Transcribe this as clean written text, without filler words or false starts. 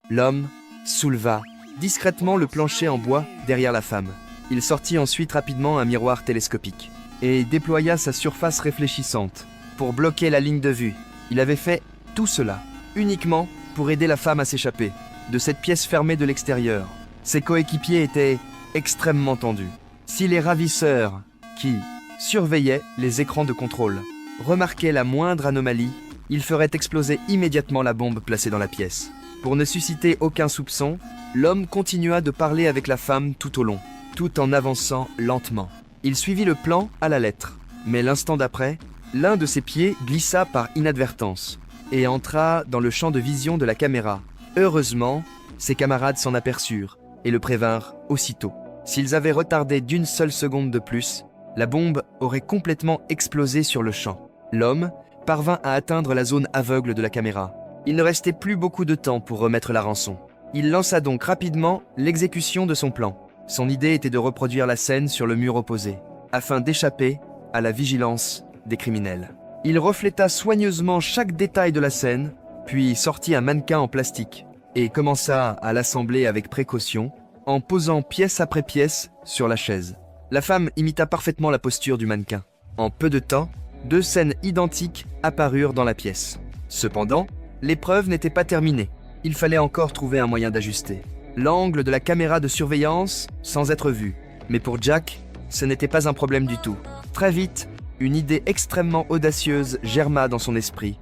L'homme souleva discrètement le plancher en bois derrière la femme. Il sortit ensuite rapidement un miroir télescopique et déploya sa surface réfléchissante pour bloquer la ligne de vue. Il avait fait tout cela uniquement pour aider la femme à s'échapper de cette pièce fermée de l'extérieur. Ses coéquipiers étaient extrêmement tendus. Si les ravisseurs, qui surveillaient les écrans de contrôle, remarquaient la moindre anomalie, ils feraient exploser immédiatement la bombe placée dans la pièce. Pour ne susciter aucun soupçon, l'homme continua de parler avec la femme tout au long, tout en avançant lentement. Il suivit le plan à la lettre, mais l'instant d'après, l'un de ses pieds glissa par inadvertance et entra dans le champ de vision de la caméra. Heureusement, ses camarades s'en aperçurent et le prévinrent aussitôt. S'ils avaient retardé d'une seule seconde de plus, la bombe aurait complètement explosé sur le champ. L'homme parvint à atteindre la zone aveugle de la caméra. Il ne restait plus beaucoup de temps pour remettre la rançon. Il lança donc rapidement l'exécution de son plan. Son idée était de reproduire la scène sur le mur opposé, afin d'échapper à la vigilance des criminels. Il refléta soigneusement chaque détail de la scène, puis sortit un mannequin en plastique et commença à l'assembler avec précaution, en posant pièce après pièce sur la chaise. La femme imita parfaitement la posture du mannequin. En peu de temps, 2 scènes identiques apparurent dans la pièce. Cependant, l'épreuve n'était pas terminée. Il fallait encore trouver un moyen d'ajuster l'angle de la caméra de surveillance sans être vu. Mais pour Jack, ce n'était pas un problème du tout. Très vite, une idée extrêmement audacieuse germa dans son esprit.